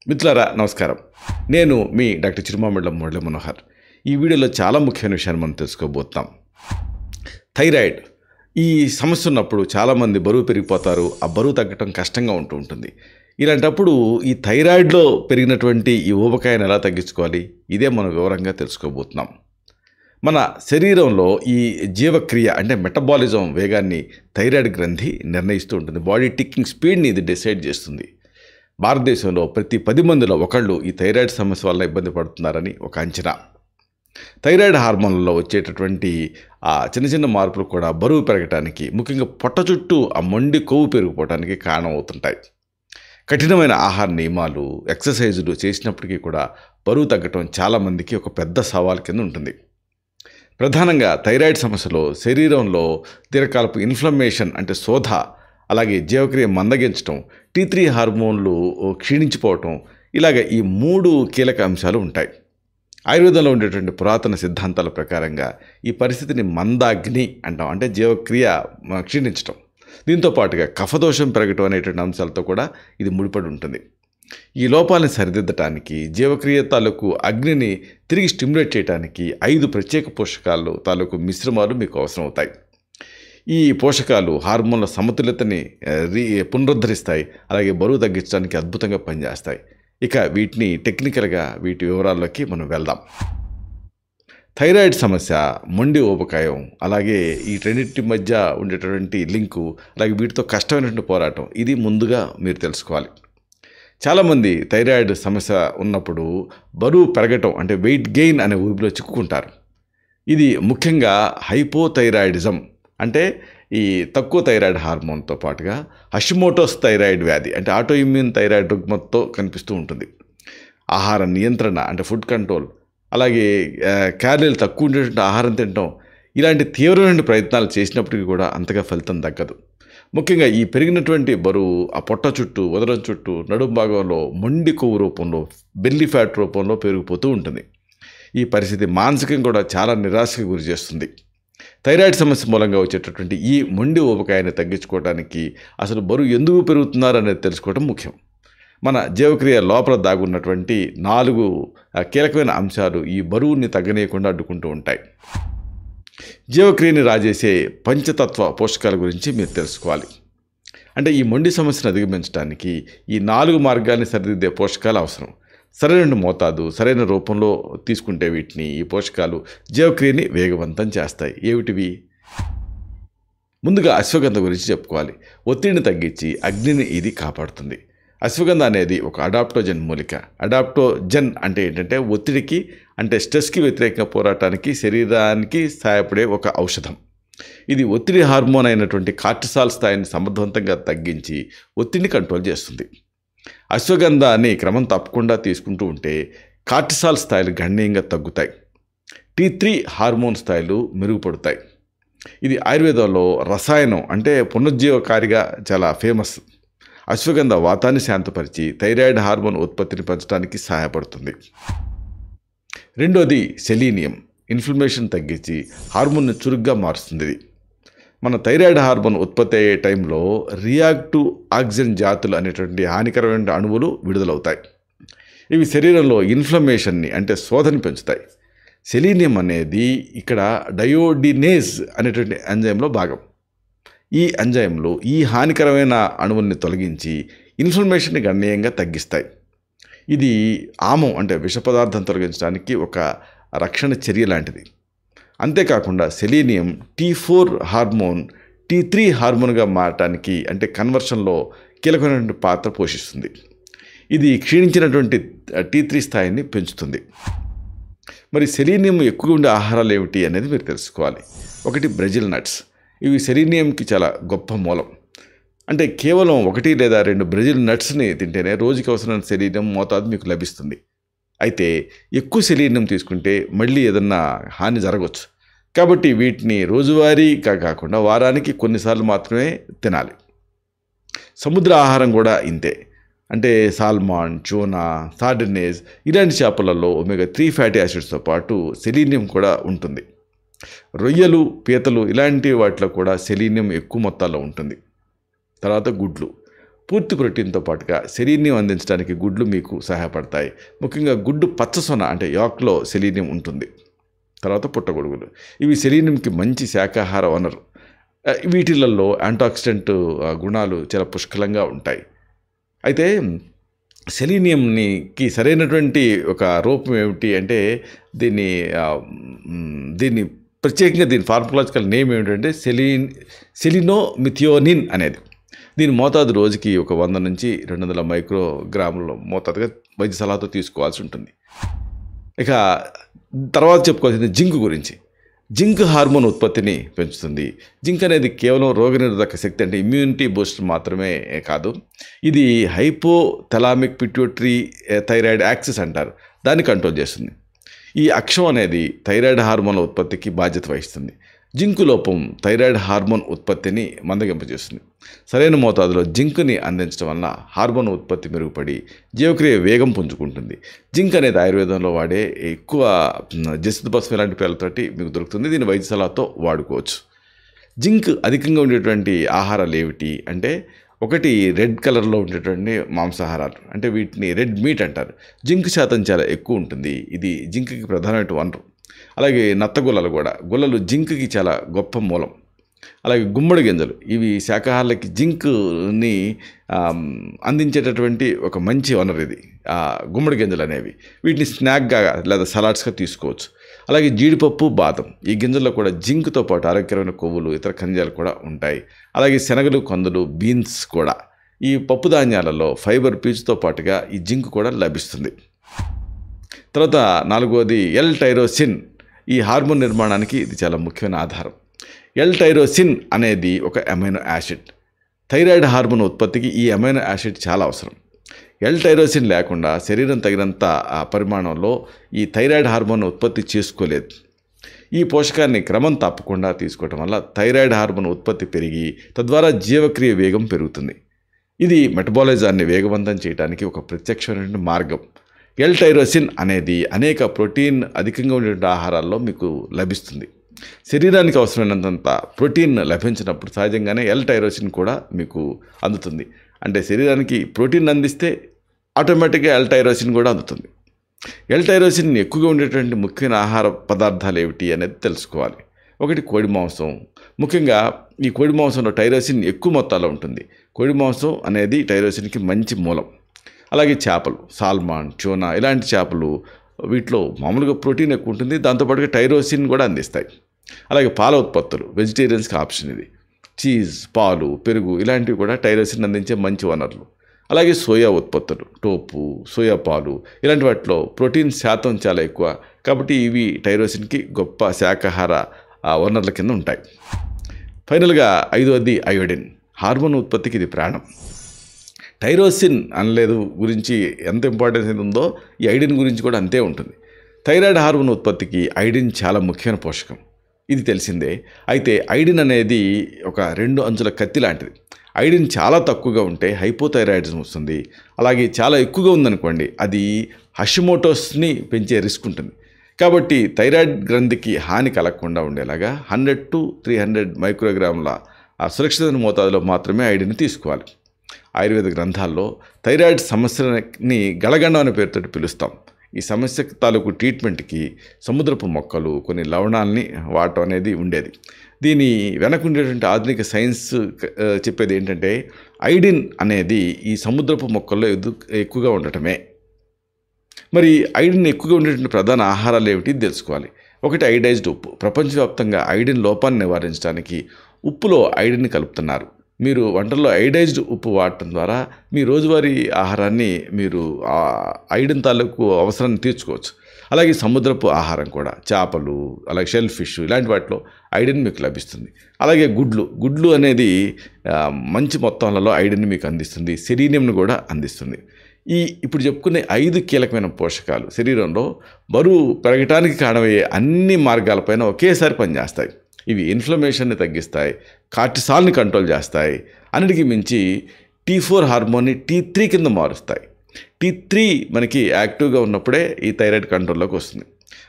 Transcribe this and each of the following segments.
మిత్రులారా నమస్కారం. నేను మీ డాక్టర్ చిరుమామిళ్ళ మురళీ మనోహర్. ఈ వీడియోలో చాలా ముఖ్యమైన విషయాన్ని మనం తెలుసుకోబోతున్నాం. థైరాయిడ్ ఈ సమస్య ఉన్నప్పుడు చాలామంది బరువు పెరిగిపోతారు. ఆ బరువు తగ్గటం కష్టంగా ఉంటుంది. ఇలాంటప్పుడు ఈ థైరాయిడ్లో పెరిగినటువంటి ఈ ఊబకాయాన్ని ఎలా తగ్గించుకోవాలి? ఇదే మనం వివరంగా తెలుసుకోబోతున్నాం. మన శరీరంలో ఈ జీవక్రియ అంటే మెటబాలిజం వేగాన్ని థైరాయిడ్ గ్రంథి నిర్ణయిస్తూ ఉంటుంది. బాడీ టిక్కింగ్ స్పీడ్ని ఇది డిసైడ్ చేస్తుంది. భారతదేశంలో ప్రతి 10 మందిలో ఒకళ్ళు ఈ థైరాయిడ్ సమస్య వల్ల ఇబ్బంది పడుతున్నారని ఒక అంచనా. థైరాయిడ్ హార్మోన్లలో వచ్చేటటువంటి ఆ చిన్న చిన్న మార్పులు కూడా బరువు పెరగటానికి, ముఖ్యంగా పొట్ట చుట్టూ ఆ మొండి కొవ్వు పెరిగిపోవడానికి కారణం అవుతుంటాయి. కఠినమైన ఆహార నియమాలు, ఎక్సర్సైజులు చేసినప్పటికీ కూడా బరువు తగ్గటం చాలామందికి ఒక పెద్ద సవాల్ కింద ఉంటుంది. ప్రధానంగా థైరాయిడ్ సమస్యలో శరీరంలో దీర్ఘకాలపు ఇన్ఫ్లమేషన్ అంటే శోధ, అలాగే జీవక్రియ మందగించటం, T3 హార్మోన్లు క్షీణించిపోవటం, ఇలాగ ఈ 3 కీలక అంశాలు ఉంటాయి. ఆయుర్వేదంలో ఉండేటువంటి పురాతన సిద్ధాంతాల ప్రకారంగా ఈ పరిస్థితిని మందాగ్ని అంటాం. అంటే జీవక్రియ క్షీణించటం, దీంతో పాటుగా కఫదోషం పెరగటం అనేటువంటి అంశాలతో కూడా ఇది ముడిపడి ఉంటుంది. ఈ లోపాలను సరిదిద్దటానికి, జీవక్రియ తాలూకు అగ్నిని తిరిగి స్టిమ్యులేట్ చేయడానికి 5 ప్రత్యేక పోషకాలు తాలూకు మిశ్రమాలు మీకు అవసరం అవుతాయి. ఈ పోషకాలు హార్మోన్ల సమతుల్యతని పునరుద్ధరిస్తాయి, అలాగే బరువు తగ్గించడానికి అద్భుతంగా పనిచేస్తాయి. ఇక వీటిని టెక్నికల్గా వీటి వివరాల్లోకి మనం వెళ్దాం. థైరాయిడ్ సమస్య, మొండి ఊబకాయం, అలాగే ఈ రెండింటి మధ్య ఉండేటటువంటి లింకు, అలాగే వీటితో కష్టమైనటువంటి పోరాటం, ఇది ముందుగా మీరు తెలుసుకోవాలి. చాలామంది థైరాయిడ్ సమస్య ఉన్నప్పుడు బరువు పెరగటం అంటే వెయిట్ గెయిన్ అనే ఊబిలో చిక్కుకుంటారు. ఇది ముఖ్యంగా హైపోథైరాయిడిజం అంటే ఈ తక్కువ థైరాయిడ్ హార్మోన్తో పాటుగా హషిమోటోస్ థైరాయిడ్ వ్యాధి అంటే ఆటో ఇమ్యూన్ థైరాయిడ్ రుగ్మతతో కనిపిస్తూ ఉంటుంది. ఆహార నియంత్రణ అంటే ఫుడ్ కంట్రోల్, అలాగే క్యాలరీలు తక్కువ ఉండేటువంటి ఆహారం తినడం, ఇలాంటి తీవ్రమైన ప్రయత్నాలు చేసినప్పటికీ కూడా అంతగా ఫలితం దక్కదు. ముఖ్యంగా ఈ పెరిగినటువంటి బరువు ఆ పొట్ట చుట్టూ, ఉదరం చుట్టూ, నడుము భాగంలో మొండి కొవ్వు రూపంలో, బెల్లీ ఫ్యాట్ రూపంలో పెరిగిపోతూ ఉంటుంది. ఈ పరిస్థితి మానసికంగా కూడా చాలా నిరాశకు గురి చేస్తుంది. థైరాయిడ్ సమస్య మూలంగా వచ్చేటటువంటి ఈ మొండి ఊబకాయాన్ని తగ్గించుకోవడానికి అసలు బరువు ఎందుకు పెరుగుతున్నారు అనేది తెలుసుకోవడం ముఖ్యం. మన జీవక్రియ లోపల దాగున్నటువంటి 4 కీలకమైన అంశాలు ఈ బరువుని తగ్గనీయకుండా అడ్డుకుంటూ ఉంటాయి. జీవక్రియని రాజేసే పంచతత్వ పోషకాల గురించి మీరు తెలుసుకోవాలి. అంటే ఈ మొండి సమస్యను అధిగమించడానికి ఈ 4 మార్గాల్ని సరిదిద్దే పోషకాలు అవసరం. సరైన మోతాదు, సరైన రూపంలో తీసుకుంటే వీటిని, ఈ పోషకాలు జీవక్రియని వేగవంతం చేస్తాయి. ఏమిటివి? ముందుగా అశ్వగంధ గురించి చెప్పుకోవాలి. ఒత్తిడిని తగ్గించి అగ్నిని ఇది కాపాడుతుంది. అశ్వగంధ అనేది ఒక అడాప్టోజన్ మూలిక. అడాప్టోజన్ అంటే ఏంటంటే ఒత్తిడికి అంటే స్ట్రెస్కి వ్యతిరేకంగా పోరాటానికి శరీరానికి సహాయపడే ఒక ఔషధం. ఇది ఒత్తిడి హార్మోన్ అయినటువంటి కార్టిసాల్ స్థాయిని సమర్థవంతంగా తగ్గించి ఒత్తిడిని కంట్రోల్ చేస్తుంది. అశ్వగంధాన్ని క్రమం తప్పకుండా తీసుకుంటూ ఉంటే కార్టిసాల్ స్థాయిలు గణనీయంగా తగ్గుతాయి. T3 హార్మోన్ స్థాయిలు మెరుగుపడతాయి. ఇది ఆయుర్వేదంలో రసాయనం అంటే పునరుజ్జీవకారిగా చాలా ఫేమస్. అశ్వగంధ వాతాన్ని శాంతపరిచి థైరాయిడ్ హార్మోన్ ఉత్పత్తిని పెంచడానికి సహాయపడుతుంది. రెండోది సెలీనియం. ఇన్ఫ్లమేషన్ తగ్గించి హార్మోన్ను చురుగ్గా మారుస్తుంది. మన థైరాయిడ్ హార్మోన్ ఉత్పత్తి అయ్యే టైంలో రియాక్టివ్ ఆక్సిజన్ జాతులు అనేటువంటి హానికరమైన అణువులు విడుదలవుతాయి. ఇవి శరీరంలో ఇన్ఫ్లమేషన్ని అంటే శోధని పెంచుతాయి. సెలీనియం అనేది ఇక్కడ డయోడినేజ్ అనేటువంటి ఎంజైమ్లో భాగం. ఈ ఎంజైమ్లు ఈ హానికరమైన అణువుల్ని తొలగించి ఇన్ఫ్లమేషన్ని గణనీయంగా తగ్గిస్తాయి. ఇది ఆమం అంటే విష పదార్థం తొలగించడానికి ఒక రక్షణ చర్య లాంటిది. అంతేకాకుండా సెలీనియం T4 హార్మోన్ T3 హార్మోన్గా మారటానికి అంటే కన్వర్షన్లో కీలకమైనటువంటి పాత్ర పోషిస్తుంది. ఇది క్షీణించినటువంటి T3 స్థాయిని పెంచుతుంది. మరి సెలీనియం ఎక్కువ ఉండే ఆహారాలు ఏమిటి అనేది మీరు తెలుసుకోవాలి. ఒకటి బ్రెజిల్ నట్స్. ఇవి సెలీనియంకి చాలా గొప్ప మూలం. అంటే కేవలం 1 లేదా 2 బ్రెజిల్ నట్స్ని తింటేనే రోజుకి అవసరమైన సెలీనియం మోతాదు మీకు లభిస్తుంది. అయితే ఎక్కువ సెలీనియం తీసుకుంటే మళ్ళీ ఏదన్నా హాని జరగవచ్చు. కాబట్టి వీటిని రోజువారీగా కాకుండా వారానికి కొన్నిసార్లు మాత్రమే తినాలి. సముద్ర ఆహారం కూడా ఇంతే. అంటే సాల్మాన్, ట్యూనా, సార్డినేజ్ ఇలాంటి చేపలలో ఒమేగా 3 ఫ్యాటీ యాసిడ్స్తో పాటు సెలీనియం కూడా ఉంటుంది. రొయ్యలు, పీతలు ఇలాంటి వాటిలో కూడా సెలీనియం ఎక్కువ మొత్తాల్లో ఉంటుంది. తర్వాత గుడ్లు. పూర్తి ప్రోటీన్తో పాటుగా సెలీనియం అందించడానికి గుడ్లు మీకు సహాయపడతాయి. ముఖ్యంగా గుడ్డు పచ్చసొన అంటే యాక్లో సెలీనియం ఉంటుంది. తర్వాత పుట్టగొడుగులు, ఇవి సెలీనియంకి మంచి శాకాహార వనరు. వీటిలలో యాంటాక్సిడెంట్ గుణాలు చాలా పుష్కలంగా ఉంటాయి. అయితే సెలీనియంకి సరైనటువంటి ఒక రూపం ఏమిటి అంటే దీన్ని ప్రత్యేకంగా దీని ఫార్మకలాజికల్ నేమ్ ఏమిటంటే సెలినోమిథియోనిన్ అనేది. దీని మోతాదు రోజుకి ఒక 100 నుంచి 200 మైక్రోగ్రాముల మోతాదుగా వైద్య సలహాతో తీసుకోవాల్సి ఉంటుంది. ఇక తర్వాత చెప్పుకోవాల్సింది జింక్ గురించి. జింక్ హార్మోన్ ఉత్పత్తిని పెంచుతుంది. జింక్ అనేది కేవలం రోగనిరోధక శక్తి అంటే ఇమ్యూనిటీ బూస్టర్ మాత్రమే కాదు, ఇది హైపోథలామిక్ పిట్యూటరీ థైరాయిడ్ యాక్సిస్ అంటారు, దాన్ని కంట్రోల్ చేస్తుంది. ఈ అక్షం అనేది థైరాయిడ్ హార్మోన్ల ఉత్పత్తికి బాధ్యత వహిస్తుంది. జింకు లోపం థైరాయిడ్ హార్మోన్ ఉత్పత్తిని మందగింపజేస్తుంది. సరైన మోతాదులో జింక్ని అందించడం వలన హార్మోన్ ఉత్పత్తి మెరుగుపడి జీవక్రియ వేగం పుంజుకుంటుంది. జింక్ అనేది ఆయుర్వేదంలో వాడే ఎక్కువ జసితభస్మం ఇలాంటి పేర్లతోటి మీకు దొరుకుతుంది. దీన్ని వైద్య సలహాతో వాడుకోవచ్చు. జింక్ అధికంగా ఉండేటువంటి ఆహారాలు ఏమిటి అంటే, ఒకటి రెడ్ కలర్లో ఉండేటువంటి మాంసాహారాలు అంటే వీటిని రెడ్ మీట్ అంటారు. జింక్ శాతం చాలా ఎక్కువ ఉంటుంది, ఇది జింక్కి ప్రధానమైన వనరు. అలాగే నత్తగుల్లలు కూడా, గుల్లలు జింక్కి చాలా గొప్ప మూలం. అలాగే గుమ్మడి గింజలు, ఇవి శాకాహారులకి జింక్ని అందించేటటువంటి ఒక మంచి వనరు ఇది. గుమ్మడి గింజలు అనేవి వీటిని స్నాక్గా లేదా సలాడ్స్గా తీసుకోవచ్చు. అలాగే జీడిపప్పు, బాదం, ఈ గింజల్లో కూడా జింక్తో పాటు ఆరోగ్యకరమైన కొవ్వులు, ఇతర ఖనిజాలు కూడా ఉంటాయి. అలాగే శనగలు, కందులు, బీన్స్ కూడా, ఈ పప్పు ధాన్యాలలో ఫైబర్, పీచుతో పాటుగా ఈ జింక్ కూడా లభిస్తుంది. తర్వాత 4వది ఎల్-టైరోసిన్. ఈ హార్మోన్ నిర్మాణానికి ఇది చాలా ముఖ్యమైన ఆధారం. ఎల్-టైరోసిన్ అనేది ఒక అమైనో యాసిడ్. థైరాయిడ్ హార్మోన్ ఉత్పత్తికి ఈ అమైనో యాసిడ్ చాలా అవసరం. ఎల్-టైరోసిన్ లేకుండా శరీరం తగినంత పరిమాణంలో ఈ థైరాయిడ్ హార్మోన్ ఉత్పత్తి చేసుకోలేదు. ఈ పోషకాన్ని క్రమం తప్పకుండా తీసుకోవడం వల్ల థైరాయిడ్ హార్మోన్ ఉత్పత్తి పెరిగి తద్వారా జీవక్రియ వేగం పెరుగుతుంది. ఇది మెటబాలిజాన్ని వేగవంతం చేయడానికి ఒక ప్రత్యక్షమైన మార్గం. ఎల్-టైరోసిన్ అనేది అనేక ప్రోటీన్ అధికంగా ఉండే ఆహారాల్లో మీకు లభిస్తుంది. శరీరానికి అవసరమైనంత ప్రోటీన్ లభించినప్పుడు సహజంగానే ఎల్-టైరోసిన్ కూడా మీకు అందుతుంది. అంటే శరీరానికి ప్రోటీన్ అందిస్తే ఆటోమేటిక్గా ఎల్-టైరోసిన్ కూడా అందుతుంది. ఎల్-టైరోసిన్ ఎక్కువగా ఉండేటువంటి ముఖ్యమైన ఆహార పదార్థాలు ఏమిటి అనేది తెలుసుకోవాలి. ఒకటి కోడి మాంసం. ముఖ్యంగా ఈ కోడి మాంసంలో టైరోసిన్ ఎక్కువ మొత్తాల్లో ఉంటుంది. కోడి మాంసం అనేది టైరోసిన్కి మంచి మూలం. అలాగే చేపలు, సాల్మాన్, ట్యూనా ఇలాంటి చేపలు, వీటిలో మామూలుగా ప్రోటీన్ ఎక్కువ ఉంటుంది, దాంతోపాటుగా టైరోసిన్ కూడా అందిస్తాయి. అలాగే పాల ఉత్పత్తులు వెజిటేరియన్స్కి ఆప్షన్ ఇది. చీజ్, పాలు, పెరుగు ఇలాంటివి కూడా టైరోసిన్ అందించే మంచి వనరులు. అలాగే సోయా ఉత్పత్తులు, టోపు, సోయా పాలు ఇలాంటి వాటిలో ప్రోటీన్ శాతం చాలా ఎక్కువ, కాబట్టి ఇవి టైరోసిన్కి గొప్ప శాకాహార వనరుల కింద ఉంటాయి. ఫైనల్గా 5వది అయోడిన్. హార్మోన్ ఉత్పత్తికి ఇది ప్రాణం. టైరోసిన్ అనలేదు గురించి ఎంత ఇంపార్టెన్స్ ఉందో ఈ ఐడిన్ గురించి కూడా అంతే ఉంటుంది. థైరాయిడ్ హార్మోన్ ఉత్పత్తికి ఐడిన్ చాలా ముఖ్యమైన పోషకం, ఇది తెలిసిందే. అయితే ఐడిన్ అనేది ఒక 2 అంచుల కత్తి లాంటిది. ఐడిన్ చాలా తక్కువగా ఉంటే హైపోథైరాయిడిజం వస్తుంది. అలాగే చాలా ఎక్కువగా ఉందనుకోండి, అది హషిమోటోస్ని పెంచే రిస్క్ ఉంటుంది. కాబట్టి థైరాయిడ్ గ్రంథికి హాని కలగకుండా ఉండేలాగా 100 to 300 మైక్రోగ్రాముల సురక్షిత మోతాదులో మాత్రమే ఐడిన్ తీసుకోవాలి. ఆయుర్వేద గ్రంథాల్లో థైరాయిడ్ సమస్యని గళగండం అనే పేరుతో పిలుస్తాం. ఈ సమస్య తాలూకు ట్రీట్మెంట్కి సముద్రపు మొక్కలు, కొన్ని లవణాలని వాడటం అనేది ఉండేది. దీని వెనక ఉండేటువంటి ఆధునిక సైన్స్ చెప్పేది ఏంటంటే, ఐడిన్ అనేది ఈ సముద్రపు మొక్కల్లో ఎక్కువగా ఉండటమే. మరి ఐడిన్ ఎక్కువగా ఉండేటువంటి ప్రధాన ఆహారాలు ఏమిటి తెలుసుకోవాలి. ఒకటి ఐడైజ్డ్ ఉప్పు. ప్రపంచవ్యాప్తంగా ఐడిన్ లోపాన్ని నివారించడానికి ఉప్పులో ఐడిన్ కలుపుతున్నారు. మీరు వంటల్లో ఐడైజ్డ్ ఉప్పు వాడటం ద్వారా మీ రోజువారీ ఆహారాన్ని మీరు ఐడిన్ తాలూకు అవసరాన్ని తీర్చుకోవచ్చు. అలాగే సముద్రపు ఆహారం కూడా, చేపలు, అలాగే షెల్ ఫిష్ ఇలాంటి వాటిలో ఐడిన్ మీకు లభిస్తుంది. అలాగే గుడ్లు అనేది మంచి మొత్తంలో ఐడిన్ మీకు అందిస్తుంది, సెలీనియంను కూడా అందిస్తుంది. ఇప్పుడు చెప్పుకునే 5 కీలకమైన పోషకాలు శరీరంలో బరువు పెరగటానికి కారణమయ్యే అన్ని మార్గాలపైన ఒకేసారి పనిచేస్తాయి. ఇవి ఇన్ఫ్లమేషన్ని తగ్గిస్తాయి, కార్టిసాల్ని కంట్రోల్ చేస్తాయి, అన్నిటికీ మించి T4 హార్మోన్ని T3 కింద మారుస్తాయి. T3 మనకి యాక్టివ్గా ఉన్నప్పుడే ఈ థైరాయిడ్ కంట్రోల్లోకి వస్తుంది.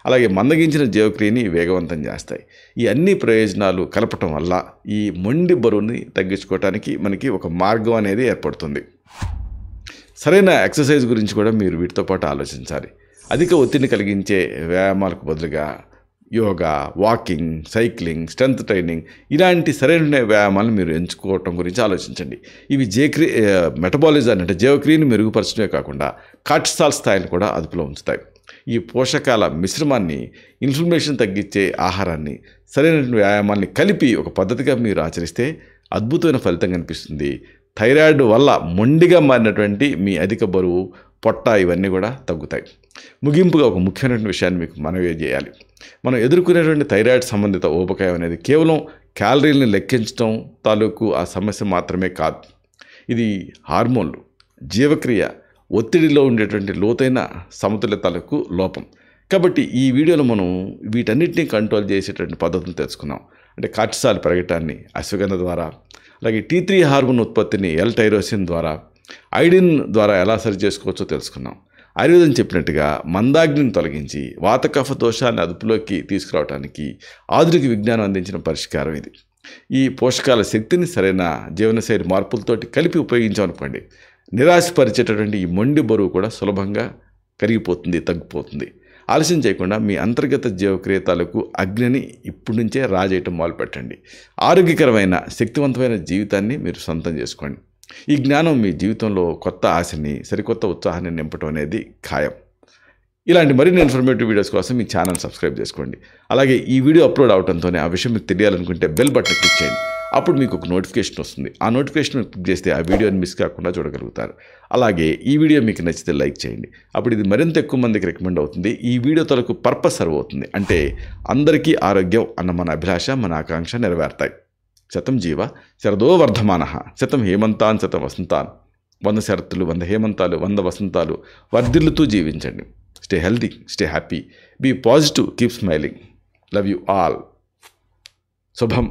అలాగే మందగించిన జీవక్రియని వేగవంతం చేస్తాయి. ఈ అన్ని ప్రయోజనాలు కలపటం వల్ల ఈ మొండి బరువుని తగ్గించుకోవడానికి మనకి ఒక మార్గం అనేది ఏర్పడుతుంది. సరైన ఎక్సర్సైజ్ గురించి కూడా మీరు వీటితో పాటు ఆలోచించాలి. అధిక ఒత్తిడిని కలిగించే వ్యాయామాలకు బదులుగా yoga, walking, cycling, strength training ఇలాంటి సరైన వ్యాయామాలను మీరు ఎంచుకోవటం గురించి ఆలోచించండి. ఇవి మెటబాలిజాన్ని అంటే జీవక్రియను మెరుగుపరచడమే కాకుండా కార్టిసాల్ స్థాయిని కూడా అదుపులో ఉంచుతాయి. ఈ పోషకాల మిశ్రమాన్ని, ఇన్ఫ్లమేషన్ తగ్గించే ఆహారాన్ని, సరైన వ్యాయామాన్ని కలిపి ఒక పద్ధతిగా మీరు ఆచరిస్తే అద్భుతమైన ఫలితం కనిపిస్తుంది. థైరాయిడ్ వల్ల మొండిగా మారినటువంటి మీ అధిక బరువు, పొట్ట ఇవన్నీ కూడా తగ్గుతాయి. ముగింపుగా ఒక ముఖ్యమైన విషయాన్ని మీకు మనవి చేయాలి. మనం ఎదుర్కొనేటువంటి థైరాయిడ్ సంబంధిత ఊబకాయం అనేది కేవలం క్యాలరీలను లెక్కించడం తాలూకు ఆ సమస్య మాత్రమే కాదు. ఇది హార్మోన్లు, జీవక్రియ, ఒత్తిడిలో ఉండేటువంటి లోతైన సమతుల్యతలకు లోపం. కాబట్టి ఈ వీడియోలో మనం వీటన్నిటిని కంట్రోల్ చేసేటువంటి పద్ధతులు తెలుసుకున్నాం. అంటే కార్టిసాల్ పెరగటాన్ని అశ్వగంధ ద్వారా, అలాగే T3 హార్మోన్ ఉత్పత్తిని L-టైరోసిన్ ద్వారా, ఐడిన్ ద్వారా ఎలా సరి చేసుకోవచ్చో తెలుసుకున్నాం. ఆయుర్వేదం చెప్పినట్టుగా మందాగ్నిని తొలగించి వాత కఫ దోషాన్ని అదుపులోకి తీసుకురావడానికి ఆధునిక విజ్ఞానం అందించిన పరిష్కారం ఇది. ఈ పోషకాల శక్తిని సరైన జీవనశైలి మార్పులతోటి కలిపి ఉపయోగించామనుకోండి, నిరాశపరిచేటటువంటి ఈ మొండి బరువు కూడా సులభంగా కరిగిపోతుంది, తగ్గిపోతుంది. ఆలస్యం చేయకుండా మీ అంతర్గత జీవక్రియ తాలూకు అగ్నిని ఇప్పటి నుంచే రాజేయటం మొదలుపెట్టండి. ఆరోగ్యకరమైన, శక్తివంతమైన జీవితాన్ని మీరు సొంతం చేసుకోండి. ఈ జ్ఞానం మీ జీవితంలో కొత్త ఆశని, సరికొత్త ఉత్సాహాన్ని నింపడం అనేది ఖాయం. ఇలాంటి మరిన్ని ఇన్ఫర్మేటివ్ వీడియోస్ కోసం మీ ఛానల్ సబ్స్క్రైబ్ చేసుకోండి. అలాగే ఈ వీడియో అప్లోడ్ అవడంతోనే ఆ విషయం మీకు తెలియాలనుకుంటే బెల్ బటన్ క్లిక్ చేయండి. అప్పుడు మీకు ఒక నోటిఫికేషన్ వస్తుంది. ఆ నోటిఫికేషన్ క్లిక్ చేస్తే ఆ వీడియోని మిస్ కాకుండా చూడగలుగుతారు. అలాగే ఈ వీడియో మీకు నచ్చితే లైక్ చేయండి. అప్పుడు ఇది మరింత ఎక్కువ మందికి రికమెండ్ అవుతుంది. ఈ వీడియో తలకు పర్పస్ సర్వ్ అవుతుంది. అంటే అందరికీ ఆరోగ్యం అన్న మన అభిలాష, మన ఆకాంక్ష నెరవేరుతాయి. శతం జీవ శరదో వర్ధమానః, శతం హేమంతాన్ శతం వసంతాన్. 100 శరత్తులు, 100 హేమంతాలు, 100 వసంతాలు వర్ధిల్లుతూ జీవించండి. Stay healthy, stay happy, be positive, keep smiling. Love you all. శుభం.